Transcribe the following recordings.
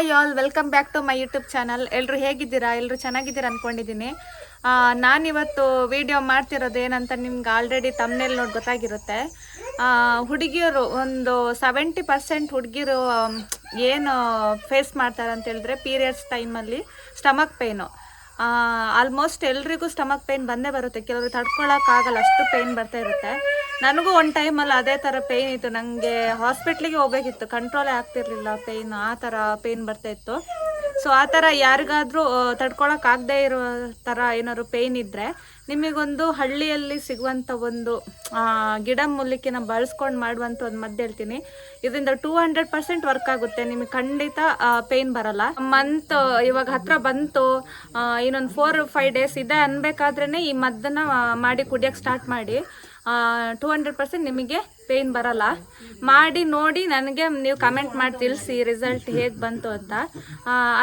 Hi all, welcome back to my YouTube channel. ಎಲ್ಲರೂ ಹೇಗಿದ್ದೀರಾ? ಎಲ್ಲರೂ ಚೆನ್ನಾಗಿದ್ದೀರಾ ಅಂದ್ಕೊಂಡಿದ್ದೀನಿ. ನಾನಿವತ್ತು ವಿಡಿಯೋ ಮಾಡ್ತಿರೋದು ಏನಂತ ನಿಮ್ಗೆ ಆಲ್ರೆಡಿ ತಮ್ನೇಲ್ ನೋಡಿ ಗೊತ್ತಾಗಿರುತ್ತೆ. ಹುಡುಗಿಯರು ಒಂದು 70% ಹುಡುಗಿರು ಏನು ಫೇಸ್ ಮಾಡ್ತಾರೆ ಅಂತ ಹೇಳಿದ್ರೆ ಪೀರಿಯಡ್ಸ್ ಟೈಮಲ್ಲಿ ಸ್ಟಮಕ್ ಪೇಯ್ನು. ಆಲ್ಮೋಸ್ಟ್ ಎಲ್ರಿಗೂ ಸ್ಟಮಕ್ ಪೇಯ್ನ್ ಬಂದೇ ಬರುತ್ತೆ. ಕೆಲವರು ತಡ್ಕೊಳಕ್ಕಾಗಲ್ಲ, ಅಷ್ಟು ಪೇಯ್ನ್ ಬರ್ತಾ ಇರುತ್ತೆ. ನನಗೂ ಒಂದು ಟೈಮಲ್ಲಿ ಅದೇ ಥರ ಪೇಯ್ನ್ ಇತ್ತು. ನನಗೆ ಹಾಸ್ಪಿಟ್ಲಿಗೆ ಹೋಗ್ಬೇಕಿತ್ತು, ಕಂಟ್ರೋಲೇ ಆಗ್ತಿರ್ಲಿಲ್ಲ ಪೇಯ್ನ್, ಆ ಥರ ಪೇಯ್ನ್ ಬರ್ತಾಯಿತ್ತು. ಸೊ ಆ ಥರ ಯಾರಿಗಾದರೂ ತಡ್ಕೊಳಕ್ಕಾಗದೇ ಇರೋ ಥರ ಏನಾದ್ರು ಪೇಯ್ನ್ ಇದ್ದರೆ ನಿಮಗೊಂದು ಹಳ್ಳಿಯಲ್ಲಿ ಸಿಗುವಂಥ ಒಂದು ಗಿಡಮೂಲಿಕೆನ ಬಳಸ್ಕೊಂಡು ಮಾಡುವಂಥ ಒಂದು ಮದ್ದು ಹೇಳ್ತೀನಿ. ಇದರಿಂದ 200% ವರ್ಕ್ ಆಗುತ್ತೆ. ನಿಮಗೆ ಖಂಡಿತ ಪೇಯ್ನ್ ಬರಲ್ಲ. ಮಂತ್ ಇವಾಗ ಹತ್ರ ಬಂತು, ಇನ್ನೊಂದು 4-5 ಡೇಸ್ ಇದೆ ಅನ್ಬೇಕಾದ್ರೇ ಈ ಮದ್ದನ್ನು ಮಾಡಿ ಕುಡಿಯೋಕ್ಕೆ ಸ್ಟಾರ್ಟ್ ಮಾಡಿ. 200% ನಿಮಗೆ ಪೇಯ್ನ್ ಬರಲ್ಲ. ಮಾಡಿ ನೋಡಿ, ನನಗೆ ನೀವು ಕಮೆಂಟ್ ಮಾಡಿ ತಿಳಿಸಿ ರಿಸಲ್ಟ್ ಹೇಗೆ ಬಂತು ಅಂತ.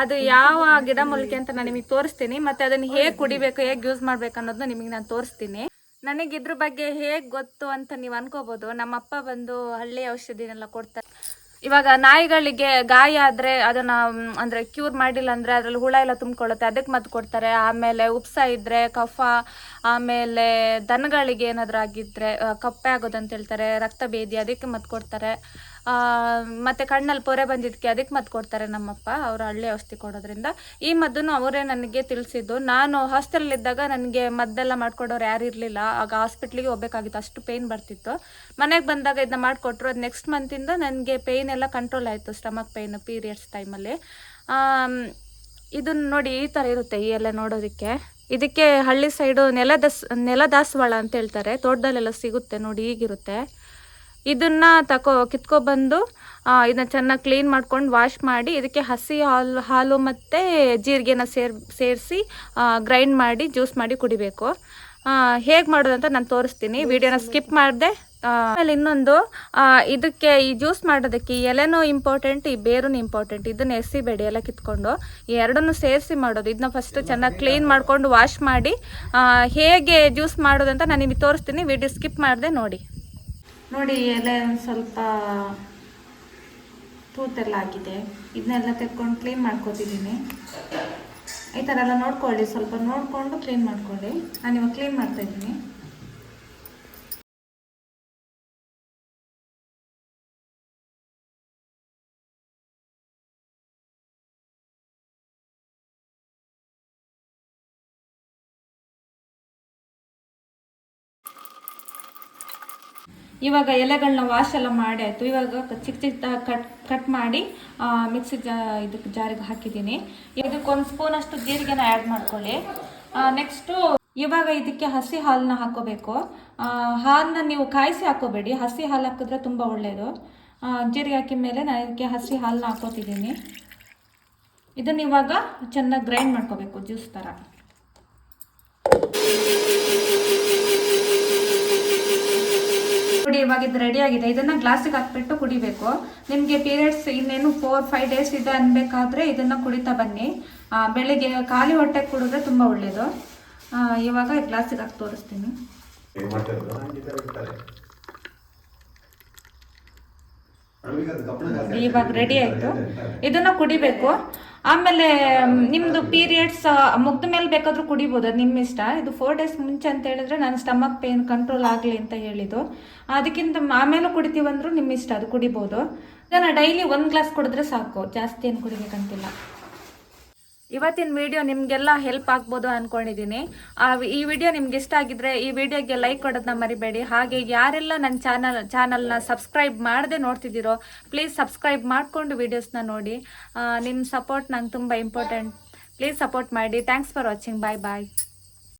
ಅದು ಯಾವ ಗಿಡಮೂಲಿಕೆ ಅಂತ ನಾನು ನಿಮಗೆ ತೋರಿಸ್ತೀನಿ, ಮತ್ತು ಅದನ್ನು ಹೇಗೆ ಕುಡಿಬೇಕು, ಹೇಗೆ ಯೂಸ್ ಮಾಡಬೇಕು ಅನ್ನೋದನ್ನ ನಿಮಗೆ ನಾನು ತೋರಿಸ್ತೀನಿ. ನನಗೆ ಇದ್ರ ಬಗ್ಗೆ ಹೇಗೆ ಗೊತ್ತು ಅಂತ ನೀವು ಅನ್ಕೋಬೋದು. ನಮ್ಮಪ್ಪ ಬಂದು ಹಳ್ಳಿ ಔಷಧಿನೆಲ್ಲ ಕೊಡ್ತಾರೆ. ಇವಾಗ ನಾಯಿಗಳಿಗೆ ಗಾಯ ಆದರೆ ಅದನ್ನು ಅಂದರೆ ಕ್ಯೂರ್ ಮಾಡಿಲ್ಲ ಅಂದರೆ ಅದರಲ್ಲಿ ಹುಳ ಎಲ್ಲ ತುಂಬಿಕೊಳ್ಳುತ್ತೆ, ಅದಕ್ಕೆ ಮದ್ದು ಕೊಡ್ತಾರೆ. ಆಮೇಲೆ ಉಪ್ಸ ಇದ್ದರೆ ಕಫ, ಆಮೇಲೆ ದನಗಳಿಗೆ ಏನಾದರೂ ಆಗಿದ್ದರೆ ಕಪ್ಪೆ ಆಗೋದಂತ ಹೇಳ್ತಾರೆ, ರಕ್ತ ಭೇದಿ, ಅದಕ್ಕೆ ಮದ್ದು ಕೊಡ್ತಾರೆ. ಮತ್ತು ಕಣ್ಣಲ್ಲಿ ಪೊರೆ ಬಂದಿದ್ದಕ್ಕೆ ಅದಕ್ಕೆ ಮದ್ದು ಕೊಡ್ತಾರೆ ನಮ್ಮಪ್ಪ, ಅವರು ಹಳ್ಳಿ ಔಷಧಿ ಕೊಡೋದ್ರಿಂದ. ಈ ಮದ್ದನ್ನು ಅವರೇ ನನಗೆ ತಿಳಿಸಿದ್ದು. ನಾನು ಹಾಸ್ಟೆಲಲ್ಲಿದ್ದಾಗ ನನಗೆ ಮದ್ದೆಲ್ಲ ಮಾಡಿಕೊಡೋರು ಯಾರು ಇರಲಿಲ್ಲ. ಆಗ ಹಾಸ್ಪಿಟ್ಲಿಗೆ ಹೋಗ್ಬೇಕಾಗಿತ್ತು, ಅಷ್ಟು ಪೇಯ್ನ್ ಬರ್ತಿತ್ತು. ಮನೆಗೆ ಬಂದಾಗ ಇದನ್ನ ಮಾಡಿಕೊಟ್ರು. ಅದು ನೆಕ್ಸ್ಟ್ ಮಂತಿಂದ ನನಗೆ ಪೇಯ್ನ್ ಎಲ್ಲ ಕಂಟ್ರೋಲ್ ಆಯಿತು, ಸ್ಟಮಕ್ ಪೇಯ್ನ್ ಪೀರಿಯಡ್ಸ್ ಟೈಮಲ್ಲಿ. ಇದನ್ನು ನೋಡಿ, ಈ ಥರ ಇರುತ್ತೆ ಈ ಎಲೆ ನೋಡೋದಕ್ಕೆ. ಇದಕ್ಕೆ ಹಳ್ಳಿ ಸೈಡು ನೆಲದಾಸವಾಳ ಅಂತ ಹೇಳ್ತಾರೆ, ತೋಟದಲ್ಲೆಲ್ಲ ಸಿಗುತ್ತೆ ನೋಡಿ, ಹೀಗಿರುತ್ತೆ. ಇದನ್ನು ಕಿತ್ಕೊಬಂದು ಇದನ್ನ ಚೆನ್ನಾಗಿ ಕ್ಲೀನ್ ಮಾಡ್ಕೊಂಡು ವಾಶ್ ಮಾಡಿ ಇದಕ್ಕೆ ಹಸಿ ಹಾಲು ಮತ್ತು ಜೀರಿಗೆನ ಸೇರಿಸಿ ಗ್ರೈಂಡ್ ಮಾಡಿ ಜ್ಯೂಸ್ ಮಾಡಿ ಕುಡಿಬೇಕು. ಹೇಗೆ ಮಾಡೋದಂತ ನಾನು ತೋರಿಸ್ತೀನಿ, ವಿಡಿಯೋನ ಸ್ಕಿಪ್ ಮಾಡಿದೆ. ಆಮೇಲೆ ಇನ್ನೊಂದು, ಇದಕ್ಕೆ ಈ ಜ್ಯೂಸ್ ಮಾಡೋದಕ್ಕೆ ಈ ಎಲೆನೂ ಇಂಪಾರ್ಟೆಂಟ್, ಈ ಬೇರೂ ಇಂಪಾರ್ಟೆಂಟ್. ಇದನ್ನು ಎಸಿಬೇಡಿ, ಎಲ್ಲ ಕಿತ್ಕೊಂಡು ಈ ಎರಡನ್ನೂ ಸೇರಿಸಿ ಮಾಡೋದು. ಇದನ್ನ ಫಸ್ಟ್ ಚೆನ್ನಾಗಿ ಕ್ಲೀನ್ ಮಾಡ್ಕೊಂಡು ವಾಶ್ ಮಾಡಿ ಹೇಗೆ ಜ್ಯೂಸ್ ಮಾಡೋದಂತ ನಾನು ನಿಮಗೆ ತೋರಿಸ್ತೀನಿ. ವಿಡಿಯೋ ಸ್ಕಿಪ್ ಮಾಡಿದೆ ನೋಡಿ. ಎಲೆ ಒಂದು ಸ್ವಲ್ಪ ತೂತೆಲ್ಲ ಆಗಿದೆ, ಇದನ್ನೆಲ್ಲ ತೆಕ್ಕೊಂಡು ಕ್ಲೀನ್ ಮಾಡ್ಕೊತಿದ್ದೀನಿ. ಈ ಥರ ಎಲ್ಲ ನೋಡ್ಕೊಳ್ಳಿ, ಸ್ವಲ್ಪ ನೋಡಿಕೊಂಡು ಕ್ಲೀನ್ ಮಾಡ್ಕೊಳ್ಳಿ. ನಾನು ಇವಾಗ ಕ್ಲೀನ್ ಮಾಡ್ತಾಯಿದ್ದೀನಿ. ಇವಾಗ ಎಲೆಗಳನ್ನ ವಾಶ್ ಎಲ್ಲ ಮಾಡಿ ಆಯಿತು. ಇವಾಗ ಚಿಕ್ಕ ಚಿಕ್ಕದಾಗಿ ಕಟ್ ಮಾಡಿ ಮಿಕ್ಸಿ ಇದಕ್ಕೆ ಜಾರಿಗೆ ಹಾಕಿದ್ದೀನಿ. ಇದಕ್ಕೊಂದು ಸ್ಪೂನಷ್ಟು ಜೀರಿಗೆನ ಆ್ಯಡ್ ಮಾಡ್ಕೊಳ್ಳಿ. ನೆಕ್ಸ್ಟು ಇವಾಗ ಇದಕ್ಕೆ ಹಸಿ ಹಾಲನ್ನ ಹಾಕೋಬೇಕು. ಹಾಲನ್ನ ನೀವು ಕಾಯಿಸಿ ಹಾಕೋಬೇಡಿ, ಹಸಿ ಹಾಲು ಹಾಕಿದ್ರೆ ತುಂಬ ಒಳ್ಳೆಯದು. ಜೀರಿಗೆ ಹಾಕಿದ ಮೇಲೆ ನಾನು ಇದಕ್ಕೆ ಹಸಿ ಹಾಲನ್ನ ಹಾಕೋತಿದ್ದೀನಿ. ಇದನ್ನು ಇವಾಗ ಚೆನ್ನಾಗಿ ಗ್ರೈಂಡ್ ಮಾಡ್ಕೋಬೇಕು, ಜ್ಯೂಸ್ ಥರ. ನೋಡಿ, ಇವಾಗ ಇದು ರೆಡಿ ಆಗಿದೆ. ಇದನ್ನು ಗ್ಲಾಸಿಗೆ ಹಾಕ್ಬಿಟ್ಟು ಕುಡಿಬೇಕು. ನಿಮಗೆ ಪೀರಿಯಡ್ಸ್ ಇನ್ನೇನು 4-5 ಡೇಸ್ ಇದೆ ಅನ್ಬೇಕಾದ್ರೆ ಇದನ್ನು ಕುಡಿತಾ ಬನ್ನಿ. ಬೆಳಿಗ್ಗೆ ಖಾಲಿ ಹೊಟ್ಟೆ ಕುಡಿದ್ರೆ ತುಂಬ ಒಳ್ಳೆಯದು. ಇವಾಗ ಗ್ಲಾಸಿಗೆ ಹಾಕಿ ತೋರಿಸ್ತೀನಿ. ಇವಾಗ ರೆಡಿ ಆಯಿತು. ಇದನ್ನು ಕುಡಿಬೇಕು. ಆಮೇಲೆ ನಿಮ್ಮದು ಪೀರಿಯಡ್ಸ್ ಮುಗ್ದ ಮೇಲೆ ಬೇಕಾದರೂ ಕುಡಿಬೋದು, ಅದು ನಿಮ್ಮ ಇಷ್ಟ. ಇದು 4 ಡೇಸ್ ಮುಂಚೆ ಅಂತ ಹೇಳಿದ್ರೆ ನಾನು ಸ್ಟಮಕ್ ಪೇನ್ ಕಂಟ್ರೋಲ್ ಆಗಲಿ ಅಂತ ಹೇಳಿದ್ದು. ಅದಕ್ಕಿಂತ ಆಮೇಲೂ ಕುಡಿತೀವಂದ್ರೂ ನಿಮ್ಮ ಇಷ್ಟ, ಅದು ಕುಡಿಬೋದು. ಇದನ್ನು ಡೈಲಿ 1 ಗ್ಲಾಸ್ ಕುಡಿದ್ರೆ ಸಾಕು, ಜಾಸ್ತಿ ಏನು ಕುಡಿಬೇಕಂತಿಲ್ಲ. ಇವತ್ತಿನ ವಿಡಿಯೋ ನಿಮಗೆಲ್ಲ ಹೆಲ್ಪ್ ಆಗ್ಬೋದು ಅಂದ್ಕೊಂಡಿದ್ದೀನಿ. ಈ ವಿಡಿಯೋ ನಿಮ್ಗೆ ಇಷ್ಟ ಆಗಿದ್ರೆ ಈ ವಿಡಿಯೋಗೆ ಲೈಕ್ ಕೊಡೋದನ್ನ ಮರಿಬೇಡಿ. ಹಾಗೆ ಯಾರೆಲ್ಲ ನನ್ನ ಚಾನಲ್ನ ಸಬ್ಸ್ಕ್ರೈಬ್ ಮಾಡದೆ ನೋಡ್ತಿದ್ದೀರೋ ಪ್ಲೀಸ್ ಸಬ್ಸ್ಕ್ರೈಬ್ ಮಾಡಿಕೊಂಡು ವಿಡಿಯೋಸ್ನ ನೋಡಿ. ನಿಮ್ಮ ಸಪೋರ್ಟ್ ನಂಗೆ ತುಂಬ ಇಂಪಾರ್ಟೆಂಟ್. ಪ್ಲೀಸ್ ಸಪೋರ್ಟ್ ಮಾಡಿ. Thanks for watching. Bye bye.